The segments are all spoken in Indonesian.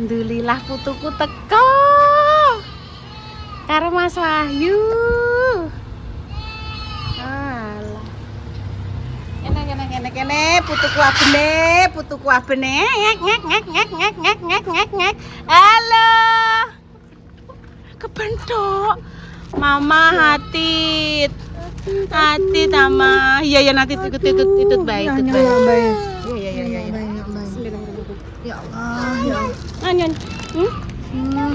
Alhamdulillah putuku teko karo Mas Wahyu. Alah. Kene putuku abene. Ngek. Halo. Kebentuk. Mama Hatit. Hatit sama. Iya nanti ikut baik. Iya. Ya Allah, ya Allah. Anyon.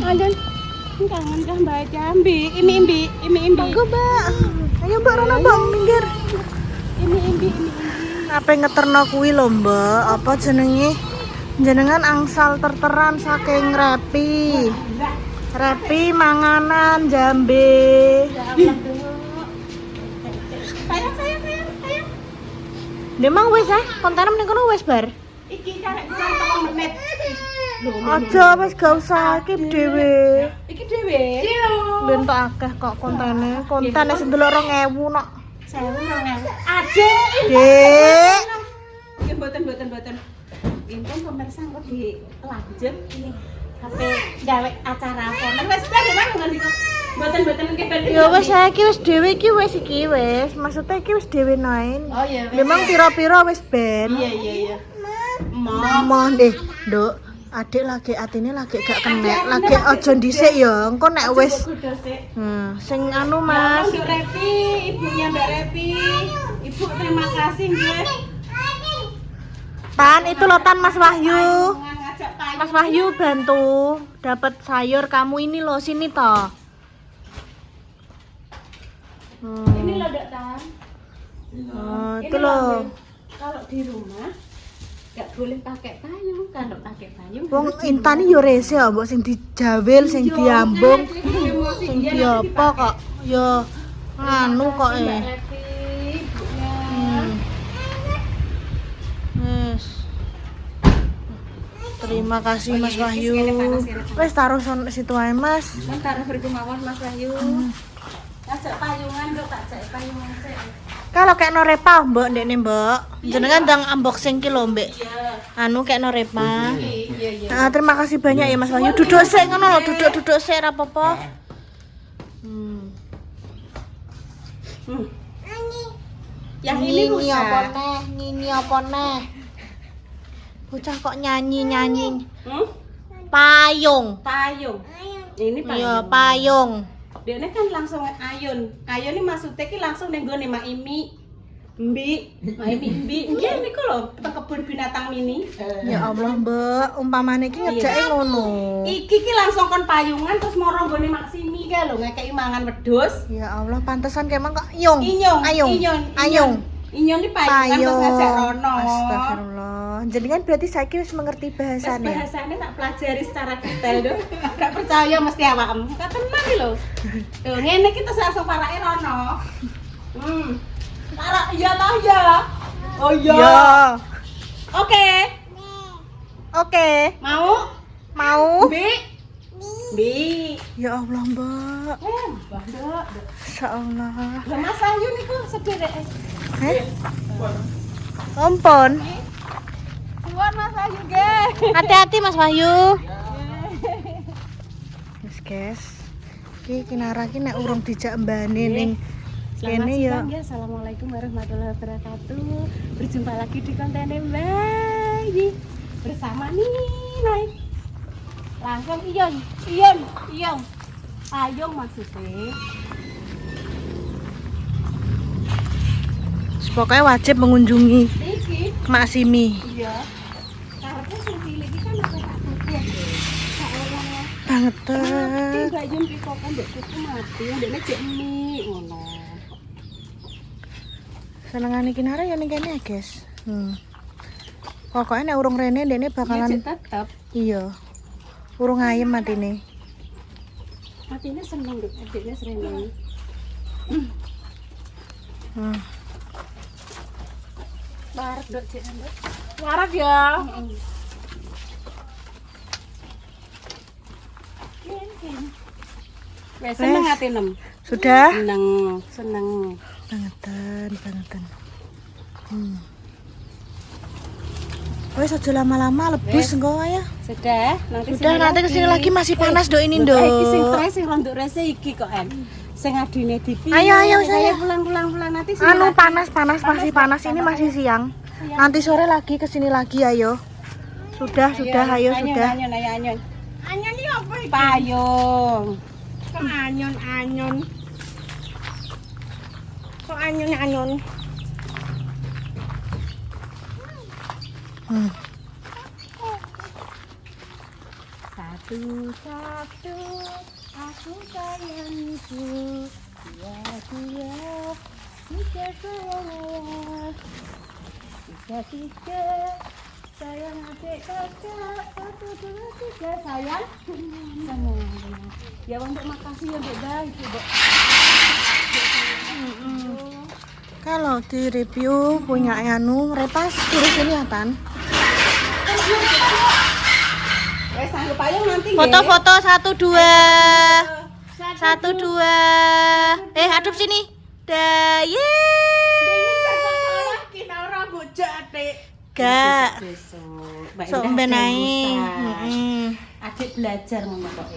Anyon. Kangen kah Mbak Jambi? Imbi. Monggo, Mbak. Ayo Mbak Rono, Mbak minggir. Imbi. Apa ngeterno kuwi lho, Mbak? Apa jenenge? Jenengan angsal terteran saking Repi. Repi manganan Jambe. Sayang. Demang wis kontenem ning kono wis bar. Iki karek kurang teko menit. Aja wis gak usah iki dhewe. Iki dhewe. Bentuk akeh kok kontene. Kontene sing delok 2000 nok. 1.000. Adek. Dek. Nggih mboten. Inten pemirsa kok dilanjut iki. Sampai gawe acara apa. Wis nang niku. Mboten nggih badhe. Ya wis saiki wis dhewe iki wis. Maksudnya iki wis dhewe nain. Oh iya. Memang pira-pira wis ben. Iya. Mohon deh, Nduk. Adik lagi atine lagi gak kenek, lagi aja dhisik ya. Engko nek wis sing anu Mas. Mbak Repi, ibunya Mbak Repi. Ibu terima kasih nggih. Tan itu loh Tan Mas Wahyu. Ngajak Pak. Mas Wahyu bantu dapat sayur kamu ini loh sini toh. Ini loh Dok Tan. Oh, Ini itu loh. Kalau di rumah nggak boleh pakai payung, kalau pakai payung. Wong Intan yo rese ya, mbok sing dijawil, sing diambung, sing diapa kok. Yo anu kok Yes. Terima kasih Mas Wahyu. Wes taruh situ ae Mas. Taruh beriku mawon Mas Wahyu. Ajak payungan Dok, tak ajak payungan sik. Kalau kayak norepa mbak ndekne mbak, jenengan ndang unboxing ki lho mbak. Anu kayak norepa. Iya. Nah, terima kasih banyak ya Mas Wahyu. Duduk sik ngono lho, duduk sik ra apa-apa. Yang ini rusak. Nini apa neh? Bocah kok nyanyi. Payung. Ini payung. Iya, payung. Dia kan langsung ayun ini maksudnya ki langsung ning gone Mak Imi. Mbi. Nggih niku lho, teng kebun binatang mini. Ya Allah, Mbak, umpamane iki ngejake ngono. Iki ki langsung kon payungan terus moro nggone Mak Simi kae lho, ngekeki mangan wedhus. Ya Allah, pantesan kemang kok Ayung Inyon iki payungan terus ngajak rono. Astagfirullah. Jenengan berarti saiki wis mengerti bahasane. Bahasane tak pelajari secara detail lho. Gak percaya mesti awakmu. Kok tenan iki lho. Lho ngene iki terus langsung parake rono. Parah iya toh ya. Oh iya. Ya. Oke. Mau? Bi. Ya Allah, Mbak. Mbak Dok. Insyaallah. Lah Mas Ayu niku sederek. Kompon. Suwun Mas Ayu nggih. Hati-hati Mas Wahyu. Guys. Iki kinara ki nek urung dijak mbane ning kene ya. Assalamualaikum warahmatullahi wabarakatuh. Berjumpa lagi di konten Mbak bersama Ninoi. Langsung Iyon. Payung maksudnya. Pokoknya wajib mengunjungi Iki. Mak Simi. Iya. Karena sing cilik iki kan aku tak tutup. Saorang Banget. Mbak Yun kok kan mbok kuku mati, ndekne jek mie ngono. Senengane kinara ya ning kene, guys. Pokoknya nek urung rene ndekne bakalan Tetep. iya. Urung ayem matine. Matine seneng Dok, adiknya srene. Warak Dok, jek Dok. Warak ya. Wes seneng ati nem. Sudah? Seneng. Bangetan. Wes aja lama-lama lebus engko ya. Sudah, Nanti kesini lagi masih panas Dok ini, Dok. Iki sing stres sing rondok rese iki kok En. Sing adine dipi. Ayo saya pulang nanti sini. Anu panas masih panas ini masih siang. Nanti sore lagi kesini lagi ayo. Sudah ayo sudah. Anyun. Anyon iki apa iki? Payung. Kok anyon. Kok anyon. Satu, aku sayangiku. Dua, tiga sayang. Tiga, sayang adik kakak. Satu, dua, tiga sayang. Ya untuk makasih ya Dek baik Dek. Kalau di review punya anu repas tulis ini ya Tan. Wes sanggup payung nanti Foto-foto 1 2. 1 2. Hadap sini. Dah. Kina ora bocah adik. Gak. Besok. Sok mben ae. Adik belajar ngono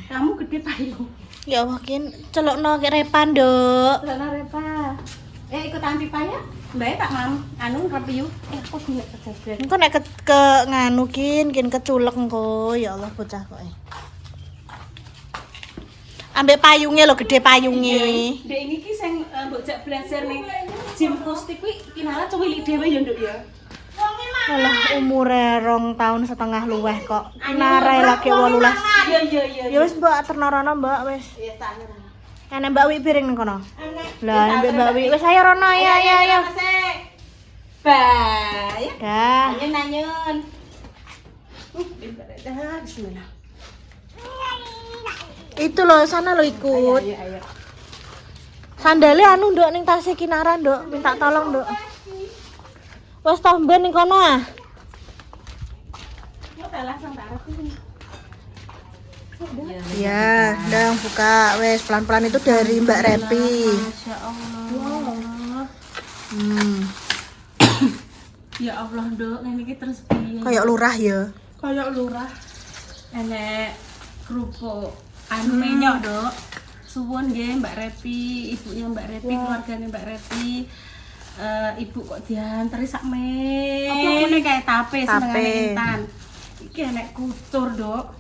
Kamu gede payung. Ya Allah kin celokno ke repan, Dok. Celana Repa. Ikut anti payah? Mbak tak mam anu review. Aku sing kejajan. Engko nek ke nganu kin keculek engko. Ya Allah bocah kok. Ambek payungnya lo gede payungnya. Dek ini ki sing mbok jak belajar ning gym kustik kuwi kinala cuwilik dhewe ya, Nduk ya. Alah umure 2,5 tahun luweh kok. Narai lagi 18. Iya. Ya wis Mbak ternarono Mbak wis. Iya tak ngerti. Enek Mbak Wi piring ning kono. Lah ambek Mbak Wi wis ayo rono ya. Bye. Dah. Anyun. Bismillah. Itu loh sana lo ikut. Ayo. Sandale anu Nduk ning tasih kinaran Nduk, minta tolong Nduk. Wes toh mben ning kono ah. Udah langsung tak rapiin. Ya, ndang buka wes pelan-pelan itu dari Mbak Repi. Masya Allah. Ya Allah, Nduk, ini ki terus piye? Kayak lurah ya. Kayak lurah. Enek kerupuk anu menyok, Dok. Suwun nggih Mbak Repi, ibunya Mbak Repi, keluarganya Mbak Repi. Ibu kok dianteri sak men. Apa kene kayak tape senengane intan. Iki enek kucur, Dok.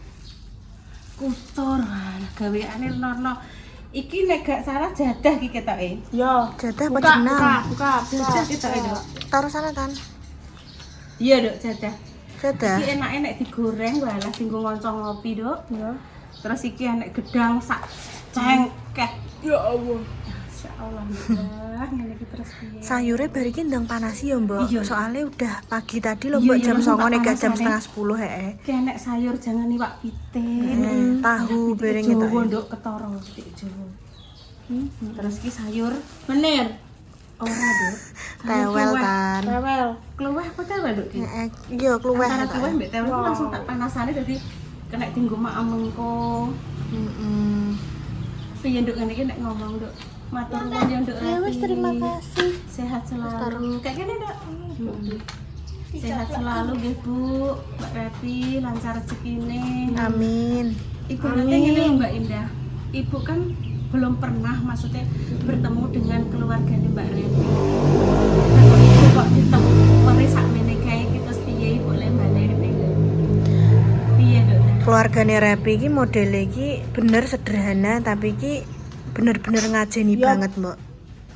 Kucur. Lah gaweane norno. Iki nek gak salah jadah iki ketoke. Yo. Jadah apa jenang? Buka. Jadah ketoke, Dok. Taruh sana Tan. Iya, Dok, jadah. Jadah. Iki enake nek digoreng walah dienggo ngoncong ngopi, Dok. Ya. Terus iki enek gedang sak cengkeh. Ya Allah. Masya Allah, Mbak. Ngene iki terus piye? Sayurnya bari ki ndang panasi ya, Mbak. Iya. Soalnya udah pagi tadi lho, Iya, Mbak, iya, jam langsung 09.00 nek gak tak jam panasane. 9:30 heeh. Iki enek sayur jangan iwak pitik. Tahu bareng Jawa, itu. Nduk, ketara pitik Jawa. Terus iki sayur menir. Ora, Duk. Tewel Tan. Rewel. Kluweh apa tewel, Duk? Ki? Iya, kluweh. Antara Tan. kluweh mbek tewel ku langsung tak panasane dadi kena dienggo mak mengko. Piye Nduk ngene iki nek ngomong, Nduk? Matur nuwun ya, Nduk. Ya wis Repi. terima kasih. Sehat selalu. Kayak gini, Nduk. Sehat selalu nggih, Bu. Mbak Repi lancar rezekine. Amin. Ibu nanti gini loh Mbak Indah. Ibu kan belum pernah maksudnya bertemu dengan keluarganya Mbak Repi. Nah, kok ibu kok ditemu meresak menikahi kita piye ibu lembane ning. Piye, Dok? Keluargane Repi iki modele iki bener sederhana tapi iki bener-bener ngajeni banget, Mbak.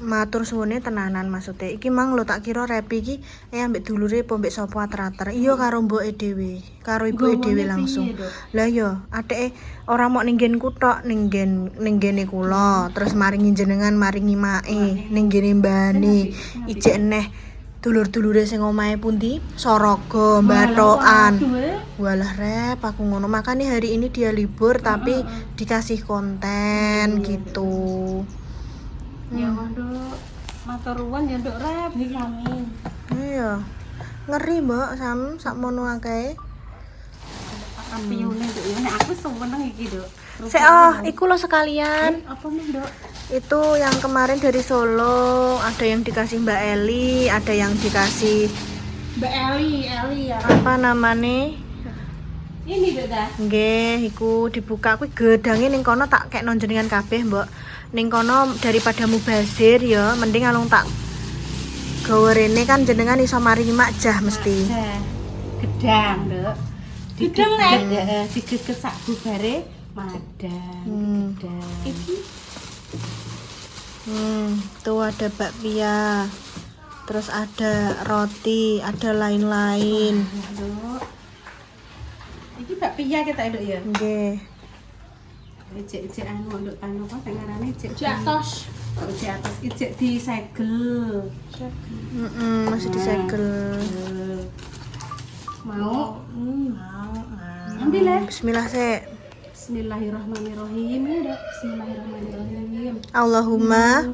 Matur suwune tenanan maksudnya. Iki mang lo tak kira Repi iki ambek dulure apa mbek sapa ater-ater. Iya karo mboke dhewe, karo ibuke dhewe langsung. Lah yo, adeke ora mok ning nggenku tok, ning ngene kula, terus maringi jenengan, maringi mae, ning ngene mbane. Ijek eneh dulur-dulure sing omahe pundi? Sorogo, Bathokan. Walah Rep, aku ngono. Makanya hari ini dia libur tapi dikasih konten gitu. Ya Nduk. Matur nuwun ya Nduk Rep. Amin. Iya. Ngeri, Mbak, sakmono akeh. Piyune Nduk ya. Nek aku seneng iki, Nduk. Iku lo sekalian. Apa nih, Nduk? Itu yang kemarin dari Solo, ada yang dikasih Mbak Eli, ada yang dikasih Mbak Eli ya. Apa namane? Ini Dada. Nggih, iku dibuka kuwi gedange ning kono tak kekno jenengan kabeh, Mbok. Ning kono daripada mubazir ya, mending alung tak gawe rene kan jenengan iso maringi makjah mesti. Gedang, Nduk. Gedang, Nek? Digeget sak bubare madang. Gedang. Iki Tuh ada bakpia. Terus ada roti, ada lain-lain. Nduk. Iki bakpia kita Nduk ya. Nggih. Ijek anu Nduk anu apa sing ngarane ijek di atas. di atas ijek disegel. Masih disegel. Mau? Mau. Ambil ya. Bismillah sik. Bismillahirrahmanirrahim. Ya, Bismillahirrahmanirrahim. Allahumma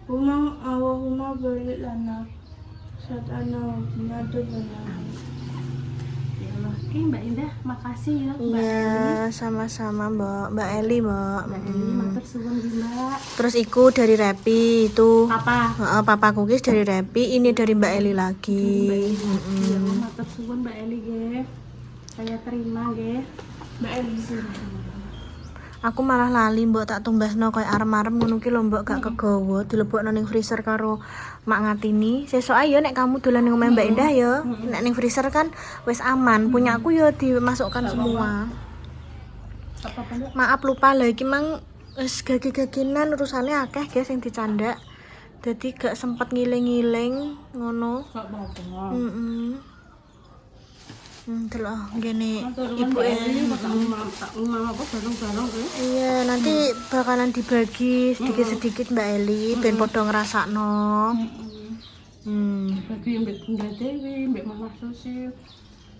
Allahumma barik lana satana nadabana. Ya Allah. Oke, Mbak Indah, makasih ya Mbak Eli. Iya, sama-sama Mbak Eli, Mbak. Mbak Eli matur suwun nggih, Mbak. Terus iku dari Repi itu. Papa. Heeh, papaku guys dari Repi, ini dari Mbak Eli lagi. Mbak Eli. Ya Allah, matur suwun Mbak Eli nggih. Saya terima nggih. Mbak Eli. Aku malah lali mbok tak tumbasno koyo arem-arem ngono ki lho mbok gak kegawa dilebokno ning freezer karo Mak Ngatini. Sesuk ayo nek kamu dolan ning omah Mbak Indah ya. Nek ning freezer kan wis aman. Punya aku ya dimasukkan semua. Apa-apa? Maaf lupa lah iki mang wis gagi-gaginan urusane akeh guys sing dicandak. Dadi gak sempet ngiling-ngiling ngono. Kok apa? Delok ngene Ibu ibu Eli tak umam apa bareng-bareng kuwi. Iya, nanti bakalan dibagi sedikit-sedikit Mbak Eli ben padha ngrasakno. Bagi Mbak Bunda Dewi, Mbak Mama Susi.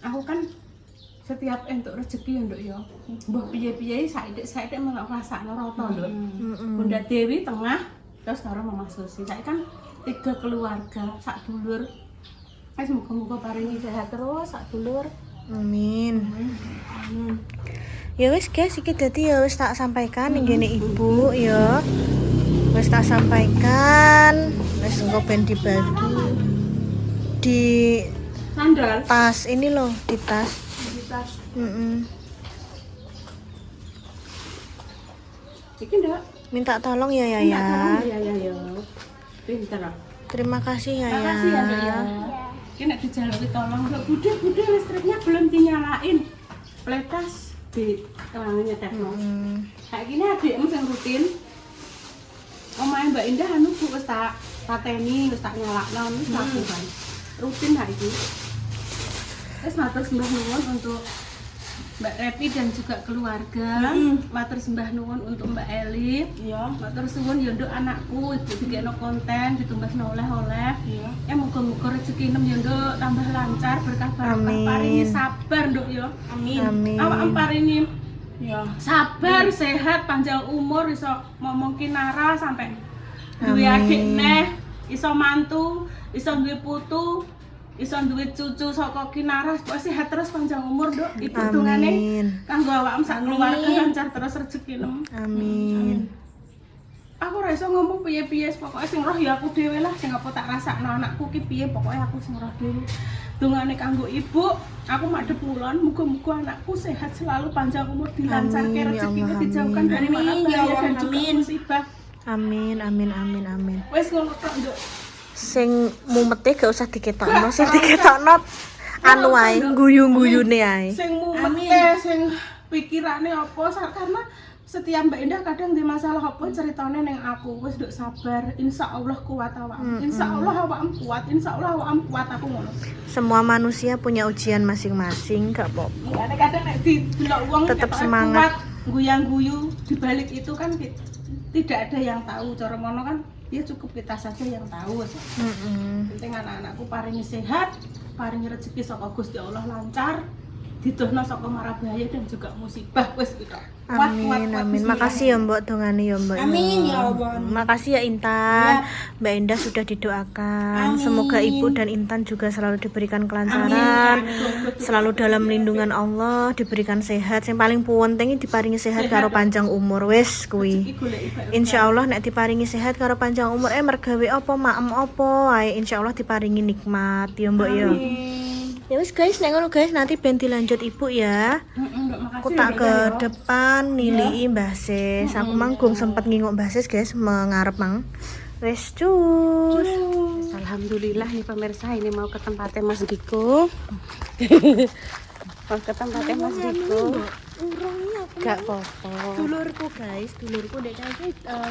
Aku kan setiap entuk rezeki ya Nduk ya. Mbah piye-piye saiki melok rasakno rata Nduk. Bunda Dewi tengah terus karo Mama Susi. Saiki kan 3 keluarga, sak dulur. Wis muga-muga paringi sehat terus sak dulur. Amin. Ya wis guys, iki dadi ya wis tak sampaikan ning ngene ibu ya. Wis tak sampaikan, wis engko ben dibagi di Sandal. tas ini loh, di tas. Di tas. Iki ndak. Minta tolong ya Ya. Ya. Pinter. Terima kasih ya Makasih ya Nduk ya. Iki nek dijaluki tolong Nduk, Bude listriknya belum dinyalain. Pletas di kelangnya tekno. Kayak gini adikmu yang rutin. Omahe Mbak Indah anu Bu wis tak pateni, wis tak nyalakno wis lakukan. Rutin ha iki. Wis matur sembah nuwun untuk Mbak Repi dan juga keluarga. Matur sembah nuwun untuk Mbak Eli. Iya. Matur suwun ya Nduk anakku ibu dikekno konten ditumbasno oleh-oleh. Iya. Ya muga-muga rezeki nem ya Nduk tambah lancar berkah barokah Amin. paringi sabar Nduk ya. Amin. Amin. Awak paringi Ya. sabar, sehat, panjang umur, iso ngomong kinara sampai duwe Amin. adik neh, iso mantu, iso duwe putu, iso duwe cucu saka kinara, kok sehat terus panjang umur Nduk. Ibu dungane Amin. kanggo awakmu sak keluarga lancar terus rezeki nem. Amin. Aku ora iso ngomong piye-piye, pokoke sing roh ya aku dhewe lah, sing apa tak rasakno anakku ki piye, pokoke aku sing roh dhewe. Dungane kanggo ibu, aku madhep ngulon, muga-muga anakku sehat selalu, panjang umur, dilancarke Amin, ya rezekinya, Allah, dijauhkan dari amin. mara Amin, bahaya ya Allah, dan juga amin. musibah. Amin. Wes ngono tok Nduk. Sing mumete gak usah diketokno, sing diketokno anu ae, guyu-guyune ae. Sing mumete, sing pikirane apa karena setiap Mbak Indah kadang di masalah apa ceritane ning aku. Wis Nduk sabar, insyaallah kuat awakmu. Insyaallah awakmu kuat, insyaallah awakmu kuat aku ngono. Semua manusia punya ujian masing-masing, gak apa-apa. Enggak kadang nek didelok wong Tetep ketoke semangat. kuat, guyang-guyu di balik itu kan tidak ada yang tahu. Cara mono kan ya cukup kita saja yang tahu. Penting anak-anakku paringi sehat, paringi rezeki saka Gusti Allah lancar, didohno saka mara bahaya dan juga musibah wis gitu. Amin, amin. Makasih ya Mbak dongane ya Mbak. Amin ya Allah. Makasih ya Intan. Mbak Indah sudah didoakan. Amin. Semoga Ibu dan Intan juga selalu diberikan kelancaran. Selalu dalam lindungan Allah, diberikan sehat. Yang paling penting diparingi sehat karo panjang umur wis kuwi. Insya Allah nek diparingi sehat karo panjang umur mergawe apa maem apa ae insyaallah diparingi nikmat ya Mbak ya. Ya wis guys, nek ngono guys nanti ben dilanjut Ibu ya. Aku tak ke depan nilii Mbah Sis. Aku manggung sempat ngingok Mbah Sis guys mengarep mang. Wes cus. Alhamdulillah nih pemirsa, ini mau ke tempatnya Mas Diko. Mau ke tempatnya Mas Diko. Urungnya aku. Gak apa-apa. Dulurku guys, dulurku dek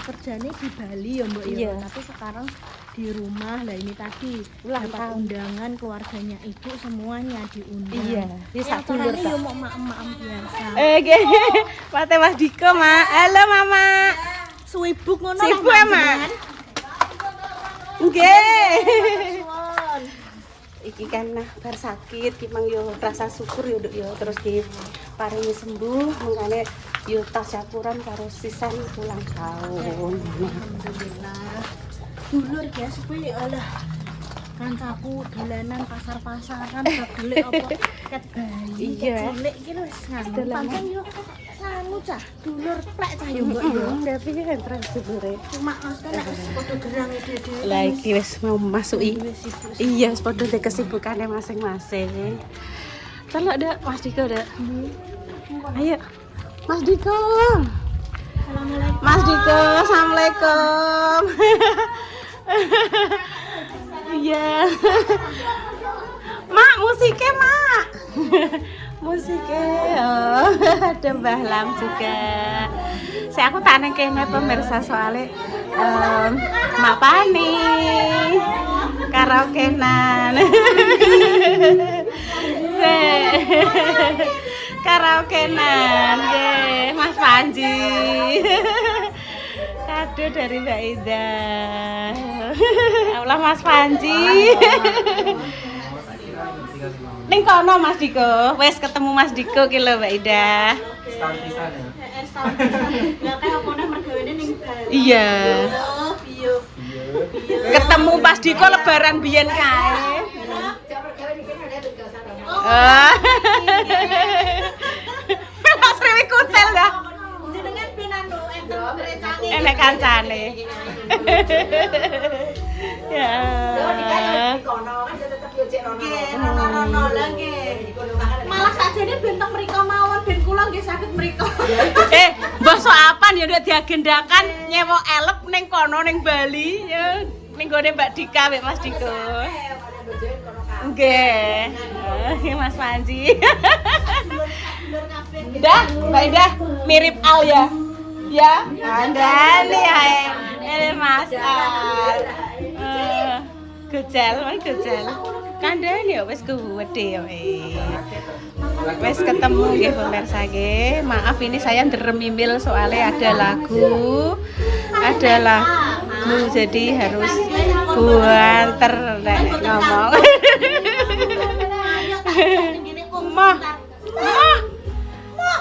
kerjanya di Bali ya Mbak ya. Iya. Tapi sekarang di rumah. Lah ini tadi Ulang dapat tahun. undangan keluarganya Ibu semuanya diundang. Iya, di Ya sak dulur caranya ta. yo mau maem-maem biasa. Pate Mas Diko, Mak. Halo, Mama. Suwibuk ngono Sibuk ya, Mak. Nggih. Iki kan bar sakit ki mang yo rasa syukur yo Duk yo terus ki paringi sembuh mengane yo tasyakuran karo sisan ulang tahun. Alhamdulillah. Dulur guys, kuwi alah kancaku dolanan pasar-pasaran golek apa ket bayi. Iya. Cilik iki wis nganu Dolanan. pancen yo nganu cah dulur plek cah yo Mbak yo. Tapi kan terus dulure. Cuma maksudnya nek wis padha gerang dhewe. Lah iki wis mau masuki. Wis sibuk. Iya, wis padha ndek kesibukannya masing-masing. Kalau ada Mas Diko ada. Ayo. Mas Diko. Assalamualaikum. Mas Diko, assalamualaikum. Iya. Mak, musiknya Mak. Musiknya. Oh, ada Mbah Lam juga. Saya aku tak neng kene pemirsa soalnya Mak Pani karaokenan. Karaokenan nggih, Mas Panji. Kado dari Mbak Ida. Allah Mas Panji. Ning kono Mas Diko, wes ketemu Mas Diko ki lho Mbak Ida. Iya. Ketemu pas Diko lebaran biyen kae. Mas Rewi kutel dah. Jenengan pinanu enten grecange. Enek kancane. Ya. Malah sajane benteng mriko mawon ben kula nggih saged mriko. Mbah soapan ya udah diagendakan nyewa elep ning kono ning Bali ya ning gone Mbak Dika mek Mas Diko. Nggih. Mas Panji. Dah, Mbak Ida mirip Al ya. Ya, Anda nih ya. Ini Mas Al. Gejal, mana gejal. Kandani ya wes gede ya. Wes ketemu nggih pemirsa nggih. Maaf ini saya nderemimil soalnya ada lagu. Jadi harus buanter nek ngomong. Mah.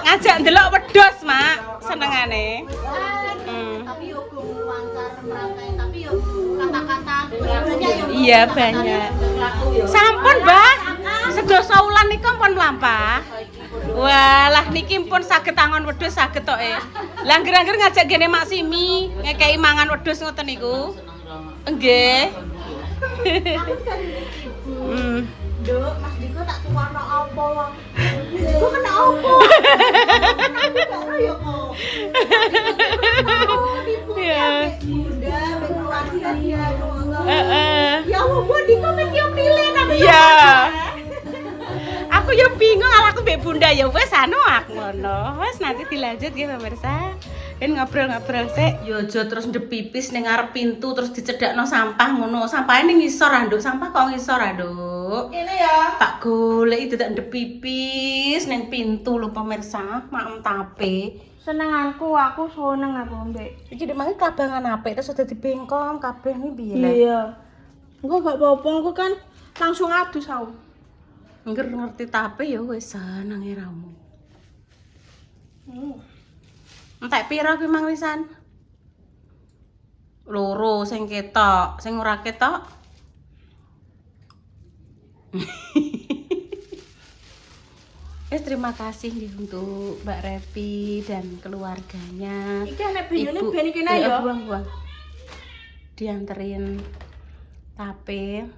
Ngajak ndelok wedhus, Mak. Senengane. Tapi yo lancar merantai, tapi yo kata-kata sebenarnya yo Iya banyak. Sampun, Mbah. Sedasa wulan nika pun mlampah. Walah niki pun saged tangon wedhus saged tok e. Lah ngger-ngger ngajak gene Mak Simi ngekeki mangan wedhus ngoten niku. Nggih. Nduk, Mas Diko tak tukono apa wong? Diko kena apa? Yo kok. Iya. Bunda, keluarga dia. Heeh. Ya Allah, Bu Diko men yo pilih nang. Iya. Aku ya bingung ala aku mbek Bunda ya wis anu aku ngono. Wis nanti dilanjut ya pemirsa. Kan ngobrol-ngobrol sik. Yo aja terus ndep pipis ning ngarep pintu terus dicedhakno sampah ngono. Sampahe ning ngisor ah, Nduk. Sampah kok ngisor ah, Nduk. Ini ya. Tak golek itu tak ndep pipis ning pintu lho pemirsa. Maem tape. Senenganku aku seneng aku mbek. Iki demane kabangan apik terus udah dibengkong kabeh iki piye lho. Iya. Engko gak apa-apa, engko kan langsung adus aku. Ngger ngerti tape ya wis seneng iramu. Entek pira kuwi Mang Wisan? Loro sing ketok, sing ora ketok. Terima kasih nih untuk Mbak Repi dan keluarganya. Iki anak banyune Ibu- ben iki nah ya. buang. Dianterin tape.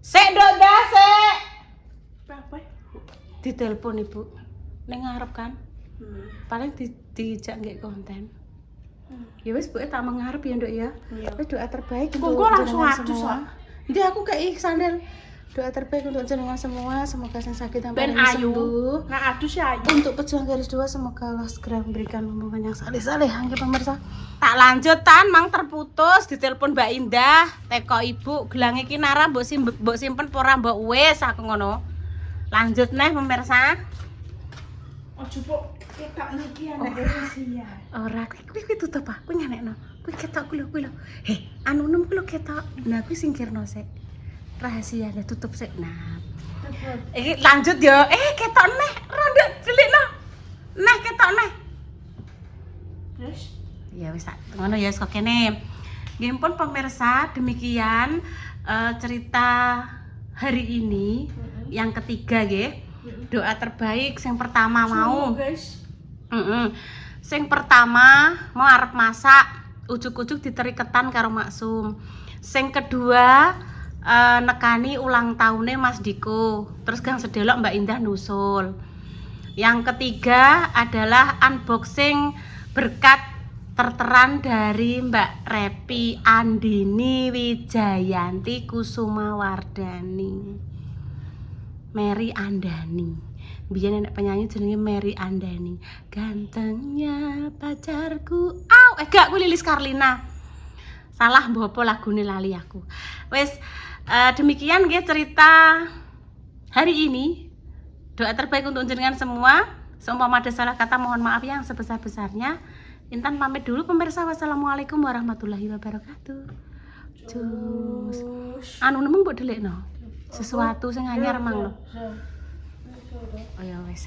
Sek ndok dah sek. Apa? Ditelepon Ibu. Ning ngarep kan. Paling dijak nggih konten. Ya wis Bu tak mengarep ya Nduk ya. Iya. Wis doa terbaik Kok untuk langsung jenengan adus, semua. Ndi aku kei sandal. Doa terbaik untuk jenengan semua, semoga yang sakit dan Ben paling ayu. sembuh. Nah adus ya ayu. Untuk pejuang garis 2 semoga Allah segera memberikan hubungan yang saleh-saleh nggih pemirsa. Tak lanjut tan mang terputus ditelepon Mbak Indah, teko Ibu, gelang iki nara mbok simpen ora mbok wis aku ngono. Lanjut neh pemirsa. Ojo pok ketok niki anak rahasia. Ora kuwi tutup ah, kuwi nyanekno. Kuwi ketok kuwi lho. Heh, anu nem kuwi lho ketok. Nah kuwi singkirno sik. Rahasia deh tutup sik. Nah. Iki lanjut ya. Ketok neh, rondo delikno. Neh ketok neh. Terus Ya wis tak ngono ya kok kene. Nggih pun pemirsa, demikian cerita hari ini yang ketiga nggih. Doa terbaik yang pertama mau. guys. Sing pertama mau arep masak, ujuk-ujuk diteriketan karo Maksum. Sing kedua nekani ulang tahunnya Mas Diko. Terus gang sedelok Mbak Indah nusul. Yang ketiga adalah unboxing berkat terteran dari Mbak Repi Andini Wijayanti Kusuma Wardani. Mary Andani. Biyen nek penyanyi jenenge Mary Andani. Gantengnya pacarku. Gak kuwi Lilis Karlina. Salah mbok apa lagune lali aku. Wis demikian nggih cerita hari ini. Doa terbaik untuk jenengan semua. Seumpama ada salah kata mohon maaf yang sebesar-besarnya. Intan pamit dulu pemirsa. Wassalamualaikum warahmatullahi wabarakatuh. Cus. Anu nemeng mbok delikno. Sesuatu sing anyar mang lho. Oh ya wis.